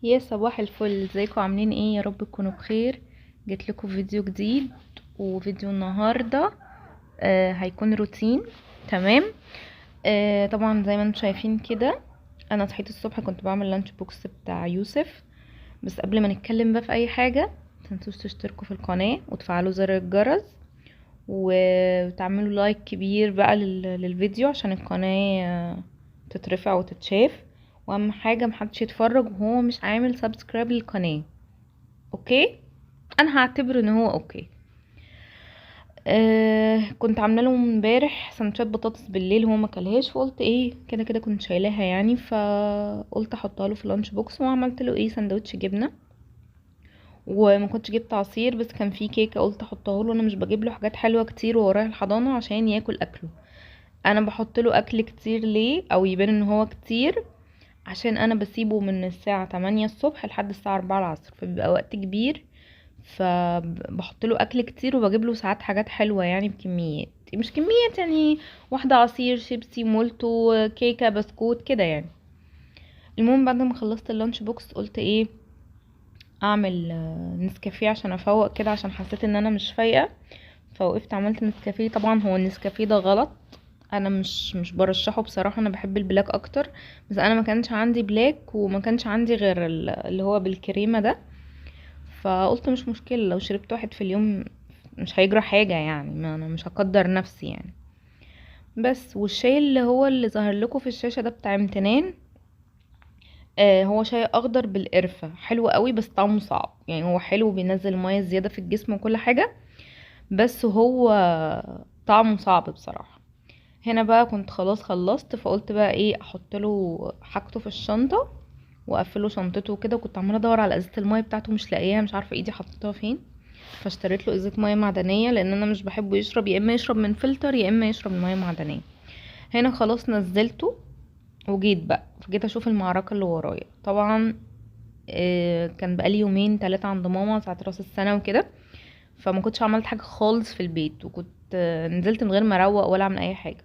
يا صباح الفل، ازيكم عاملين ايه؟ يا رب تكونوا بخير. جيت لكم فيديو جديد، وفيديو النهارده هيكون روتين. تمام. طبعا زي ما انتم شايفين كده، انا صحيت الصبح كنت بعمل لانش بوكس بتاع يوسف. بس قبل ما نتكلم بقى في اي حاجه، متنسوش تشتركوا في القناه وتفعلوا زر الجرس وتعملوا لايك كبير بقى للفيديو عشان القناه تترفع وتتشاف. واهم حاجه محدش يتفرج وهو مش عامل سبسكرايب للقناه. اوكي، انا هعتبر ان هو اوكي. كنت عامله له امبارح سندوتشات بطاطس بالليل، هو ما كلهاش، فقلت ايه كده كده كنت شايلاها يعني، فقلت احطها له في اللانش بوكس. وعملت له ايه سندوتش جبنه، وما كنتش جبت عصير بس كان في كيكه قلت احطها له. انا مش بجيب له حاجات حلوه كتير ورايح الحضانه عشان ياكل اكله. انا بحط له اكل كتير ليه او يبان ان هو كتير؟ عشان انا بسيبه من الساعه 8 الصبح لحد الساعه 4 العصر، فبيبقى وقت كبير. فبحط له اكل كتير وبجيب له ساعات حاجات حلوه يعني بكميات، مش كميات يعني، واحده عصير، شيبسي، مولتو، كيكه، بسكوت كده يعني. المهم بعد ما خلصت اللانش بوكس قلت ايه، اعمل نسكافيه عشان افوق كده، عشان حسيت ان انا مش فايقه. فوقفت عملت نسكافيه. طبعا هو النسكافيه ده غلط، انا مش برشحه بصراحه، انا بحب البلاك اكتر. بس انا ما كانش عندي بلاك وما كانش عندي غير اللي هو بالكريمه ده. فقلت مش مشكلة لو شربت واحد في اليوم، مش هيجرى حاجة يعني، ما انا مش هقدر نفسي يعني. بس والشاي اللي هو اللي ظهر لكم في الشاشة ده بتاع امتنان، هو شاي اخضر بالقرفة، حلو قوي بس طعمه صعب يعني. هو حلو بينزل مية زيادة في الجسم وكل حاجة، بس هو طعمه صعب بصراحة. هنا بقى كنت خلاص خلصت، فقلت بقى ايه، احط له حاجته في الشنطة واقفله شنطته كده. وكنت عماله ادور على ازازه الميه بتاعته مش لاقياها، مش عارفه ايدي حطيتها فين. فاشتريت له ازازه ميه معدنيه، لان انا مش بحبه يشرب، يا اما يشرب من فلتر يا اما يشرب من ميه معدنيه. هنا خلاص نزلته وجيت بقى، فجيت اشوف المعركه اللي ورايا. طبعا كان بقالي يومين 3 عند ماما ساعه راس السنه وكده، فما كنتش عملت حاجه خالص في البيت، وكنت نزلت من غير ما اروق ولا اعمل اي حاجه.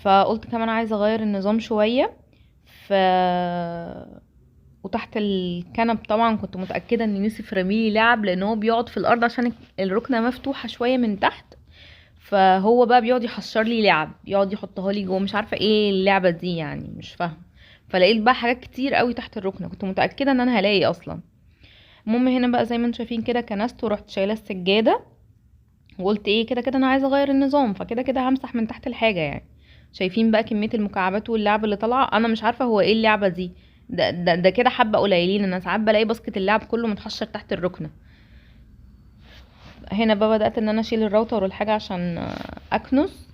فقلت كمان عايزه اغير النظام شويه. ف وتحت الكنب طبعا كنت متأكدة ان يوسف رميلي لعب، لان هو بيقعد في الارض عشان الركنة مفتوحة شوية من تحت. فهو بقى بيقعد يحشر لي لعب، يقعد يحطها لي جوه، مش عارفة ايه اللعبة دي يعني، مش فاهمة. فلقيت بقى حاجات كتير قوي تحت الركنة، كنت متأكدة ان انا هلاقي اصلا. المهم هنا بقى زي ما انتم شايفين كده كنست ورحت شايلة السجادة، وقلت ايه كده كده انا عايزة اغير النظام، فكده كده همسح من تحت الحاجة يعني. شايفين بقى كمية المكعبات واللعب اللي طالعة، انا مش عارفة هو ايه اللعبة دي. ده كده حبة قليلين، انا ساعات بلاقي باسكت اللعب كله متحشر تحت الركنة. هنا بقى بدأت ان انا اشيل الراوتر والحاجة عشان اكنس.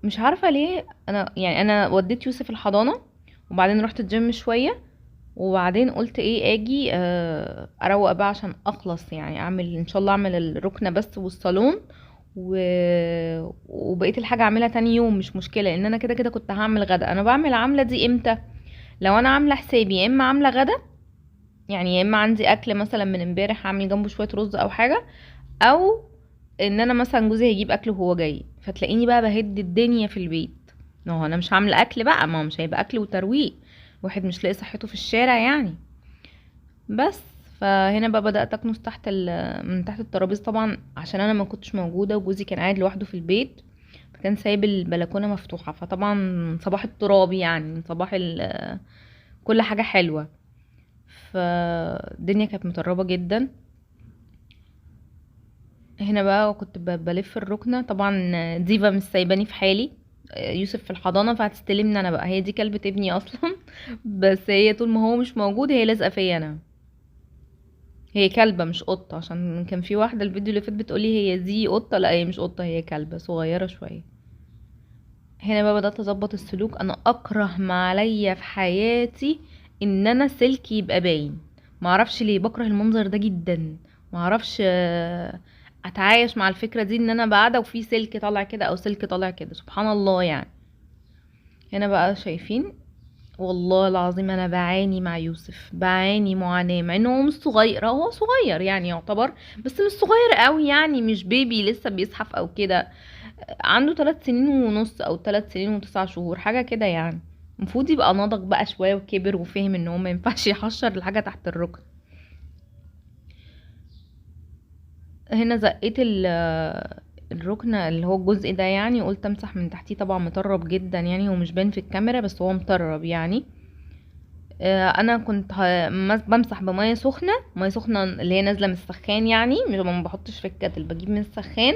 مش عارفة ليه، انا يعني انا وديت يوسف الحضانة وبعدين رحت الجيم شوية، وبعدين قلت ايه اجي اروق بقى عشان اخلص يعني، اعمل ان شاء الله اعمل الركنة بس والصالون و... وبقيت الحاجة اعملها تاني يوم مش مشكلة، لان انا كده كده كنت هعمل غدا. انا بعمل عاملة دي امتى؟ لو انا عاملة حسابي يا اما عاملة غدا يعني، يا اما عندي اكل مثلا من امبارح هعمل جنبه شوية رز او حاجة، او ان انا مثلا جوزي هيجيب اكل وهو جاي، فتلاقيني بقى بهد الدنيا في البيت. ما هو انا مش عامله اكل بقى، ما هو مش هيبقى اكل وترويق، واحد مش لاقي صحته في الشارع يعني. بس فهنا بقى بدات اكنس تحت من تحت الترابيزه، طبعا عشان انا ما كنتش موجوده وجوزي كان قاعد لوحده في البيت، فكان سايب البلكونه مفتوحه. فطبعا صباح التراب يعني، صباح كل حاجه حلوه. فالدنيا كانت متربه جدا. هنا بقى كنت بلف الركنة، طبعا ديفا مش سايباني في حالي. يوسف في الحضانة فهتستلمني انا بقى، هي دي كلبة ابني اصلا بس هي طول ما هو مش موجود هي لازقة فيا انا. هي كلبة مش قطة، عشان كان في واحدة الفيديو اللي فات بتقولي هي دي قطة، لا هي مش قطة، هي كلبة صغيرة شوية. هنا بقى بدأت اظبط السلوك. انا اكره ما عليا في حياتي ان انا سلكي يبقى باين. معرفش ليه بكره المنظر ده جدا. معرفش اتعايش مع الفكرة دي ان انا قاعدة وفي سلك طالع كده او سلك طالع كده، سبحان الله يعني. هنا بقى شايفين، والله العظيم انا بعاني مع يوسف، بعاني معاناة، مع انه هو مش صغير، هو صغير يعني يعتبر، بس مش صغير قوي يعني، مش بيبي لسه بيزحف او كده. عنده 3 سنين ونص او 3 سنين و9 شهور حاجة كده يعني. المفروض يبقى نضج بقى شويه وكبر وفهم ان هو ما ينفعش يحشر الحاجه تحت الركن. هنا زقيت الركن اللي هو الجزء ده يعني، قلت امسح من تحتيه. طبعا مطرب جدا يعني، هو مش باين في الكاميرا بس هو مطرب يعني. انا كنت بمسح بميه سخنه، ميه سخنه اللي هي نازله من السخان يعني، مش ما بحطش في الكتل، بجيب من السخان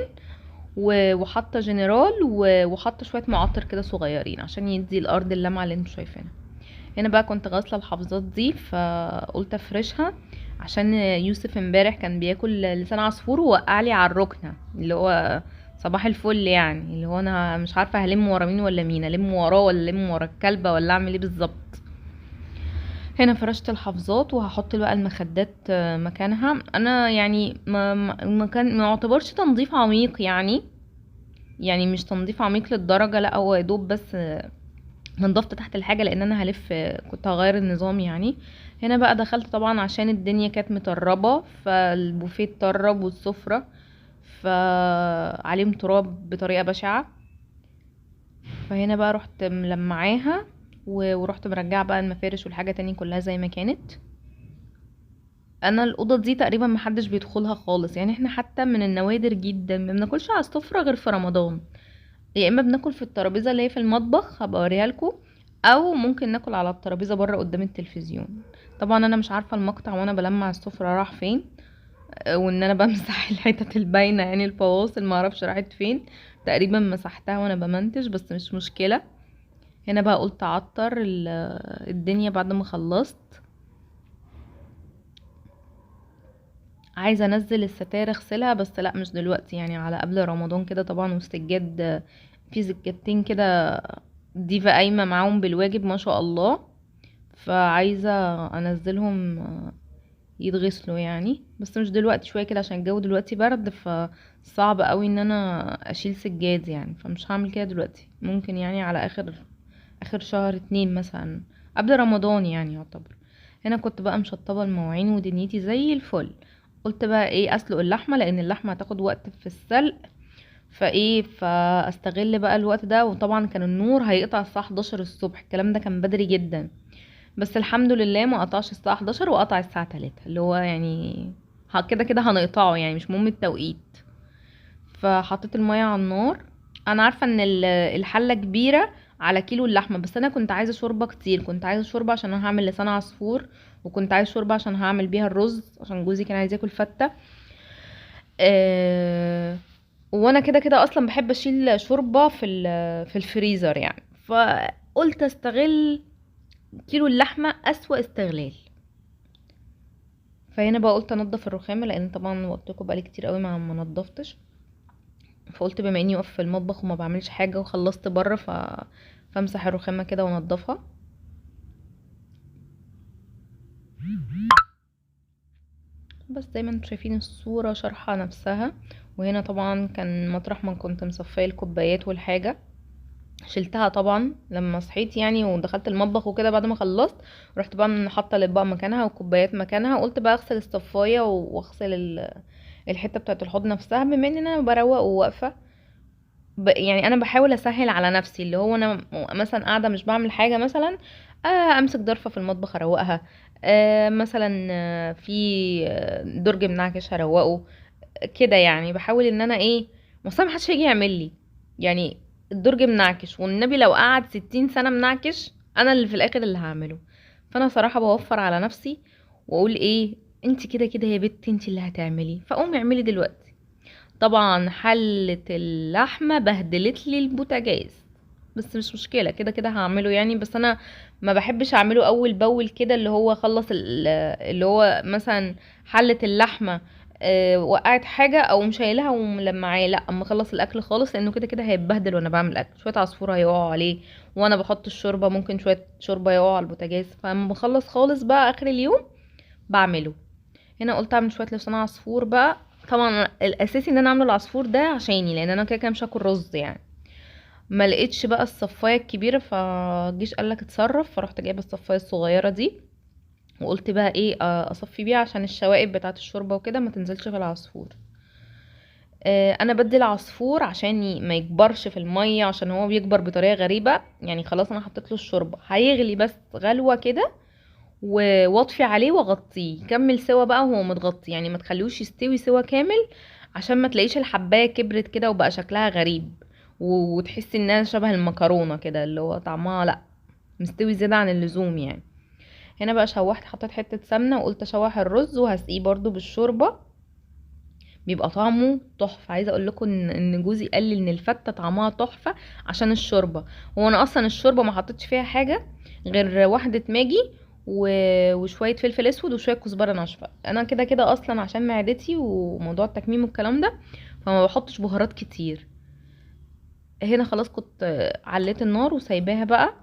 وحاطه جنرال وحاطه شويه معطر كده صغيرين عشان يدي الارض اللمعه اللي انتوا شايفينها. هنا بقى كنت غاسله الحافظات دي، فقلت افرشها عشان يوسف امبارح كان بياكل لسان عصفور ووقع لي على الركنه، اللي هو صباح الفل يعني، اللي هو انا مش عارفه هلم ورا مين ولا مين، الم وراه ولا الم ورا الكلبه ولا اعمل ايه بالظبط. هنا فرشت الحفاظات وهحط بقى المخدات مكانها. انا يعني ما يعتبرش تنظيف عميق يعني، يعني مش تنظيف عميق للدرجه، لا هو يا دوب بس نضفت تحت الحاجه لان انا هلف، كنت هغير النظام يعني. هنا بقى دخلت طبعا عشان الدنيا كانت مطربه، فالبوفيه اتطرب والسفره فعليهم تراب بطريقه بشعه. فهنا بقى رحت ملمعاها ورحت مرجعه بقى المفارش والحاجه تاني كلها زي ما كانت. انا الاوضه دي تقريبا محدش بيدخلها خالص يعني، احنا حتى من النوادر جدا ما بناكلش على السفره غير في رمضان، يا اما بناكل في الترابيزه اللي هي في المطبخ هبقى اوريها لكم، او ممكن ناكل على الترابيزه بره قدام التلفزيون. طبعا انا مش عارفه المقطع وانا بلمع السفره راح فين، وان انا بمسح الحتت الباينه يعني الفواصل ما اعرفش راحت فين، تقريبا مسحتها وانا بمنتج بس مش مشكله. هنا بقى قلت اعطر الدنيا بعد ما خلصت. عايزه انزل الستاير اغسلها بس لا مش دلوقتي يعني، على قبل رمضان كده طبعا، والسجاد في سجادتين كده ديفا قايمه معاهم بالواجب ما شاء الله، فعايزه انزلهم يتغسلوا يعني، بس مش دلوقتي، شويه كده عشان الجو دلوقتي برد فصعب قوي ان انا اشيل سجاد يعني، فمش هعمل كده دلوقتي، ممكن يعني على اخر شهر 2 مثلا قبل رمضان يعني يعتبر. هنا كنت بقى مشطبه المواعين ودنيتي زي الفل. قلت بقى ايه اسلق اللحمه لان اللحمه هتاخد وقت في السلق، فاستغل بقى الوقت ده. وطبعا كان النور هيقطع الساعه 11 الصبح، الكلام ده كان بدري جدا، بس الحمد لله ما قطعش الساعه 11 وقطع الساعه 3 اللي هو يعني كده كده هنقطعه يعني مش مهم التوقيت. فحطيت المية على النار. انا عارفة ان الحلة كبيرة على كيلو اللحمة، بس انا كنت عايزة شوربة كتير، كنت عايزة شوربة عشان انا هعمل لسان عصفور، وكنت عايزة شوربة عشان هعمل بيها الرز عشان جوزي كان عايز ياكل فتة. أه وانا كده كده اصلا بحب اشيل شوربة في الفريزر يعني، فقلت استغل كيلو اللحمة اسوأ استغلال. فهنا بقى قلت انضف الرخامة لان طبعا وقتكم بقالي كتير قوي ما نضفتش، فقلت بما اني واقفه في المطبخ وما بعملش حاجه وخلصت بره فامسح الرخامه كده وانضفها. بس زي ما انتم شايفين الصوره شارحه نفسها. وهنا طبعا كان مطرح ما كنت مصفيه الكوبايات والحاجه شلتها طبعا لما صحيت يعني ودخلت المطبخ وكده، بعد ما خلصت رحت بقى حاطه الاطباق مكانها والكوبايات مكانها، قلت بقى اغسل الصفايه واغسل الحته بتاعه الحوض نفسها، بما ان انا بروق وواقفه يعني انا بحاول اسهل على نفسي، اللي هو انا مثلا قاعده مش بعمل حاجه مثلا، امسك ضرفه في المطبخ اروقها، مثلا في درج منعكش هروقه كده يعني، بحاول ان انا ايه، ما محدش هيجي يعمل لي يعني، الدرج منعكش والنبي لو قعد 60 سنه منعكش انا اللي في الاخر اللي هعمله. فانا صراحه بوفر على نفسي واقول ايه، انت كده كده يا بنتي انت اللي هتعملي، فقومي اعملي دلوقتي. طبعا حلة اللحمة بهدلت لي البوتاجاز، بس مش مشكلة كده كده هعمله يعني، بس انا ما بحبش اعمله اول باول كده، اللي هو اخلص اللي هو مثلا حلة اللحمة وقعت حاجة او مش شايلها وملمعاه، لا اما اخلص الاكل خالص لانه كده كده هيتبهدل وانا بعمل اكل، شوية عصفور هيقعوا عليه وانا بحط الشوربة، ممكن شوية شوربة يقعوا على البوتاجاز، فاما بخلص خالص بقى اخر اليوم بعمله. هنا قلت اعمل شويه لسان عصفور بقى، طبعا الاساسي ان انا اعمل العصفور ده عشاني لان انا كده كده مش هاكل رز يعني. ما لقيتش بقى الصفايه الكبيره فجيش قالك اتصرف، فرحت جايبه الصفايه الصغيره دي وقلت بقى ايه اصفي بيها عشان الشوائب بتاعه الشوربه وكده ما تنزلش في العصفور. انا بدي العصفور عشان ما يكبرش في الميه، عشان هو بيكبر بطريقه غريبه يعني. خلاص انا حطيت له الشوربه، هيغلي بس غلوه كده واطفي عليه واغطيه يكمل سوا بقى وهو متغطي، يعني ما تخليهوش يستوي سوا كامل، عشان ما تلاقيش الحبايه كبرت كده وبقى شكلها غريب، وتحسي انها شبه المكرونه كده اللي هو طعمها لا مستوي زياده عن اللزوم يعني. هنا بقى شوحت، حطيت حته سمنه وقلت اشوح الرز وهسقيه برضو بالشوربه، بيبقى طعمه تحفه. عايزه اقول لكم ان جوزي قال لي ان الفته طعمها تحفه عشان الشوربه. هو انا اصلا الشوربه ما حطيتش فيها حاجه غير واحده ماجي وشويه فلفل اسود وشويه كزبره ناشفه. انا كده كده اصلا عشان معدتي وموضوع التكميم والكلام ده فما بحطش بهارات كتير. هنا خلاص كنت عليت النار وسايباها بقى.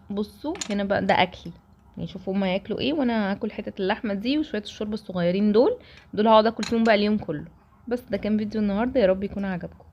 بصوا هنا بقى ده اكلي يعني، شوفوا هما ياكلوا ايه وانا هاكل حته اللحمه دي وشويه الشوربه الصغيرين دول هقعد اكل فيهم بقى اليوم كله. بس ده كان فيديو النهارده، يا رب يكون عجبكم.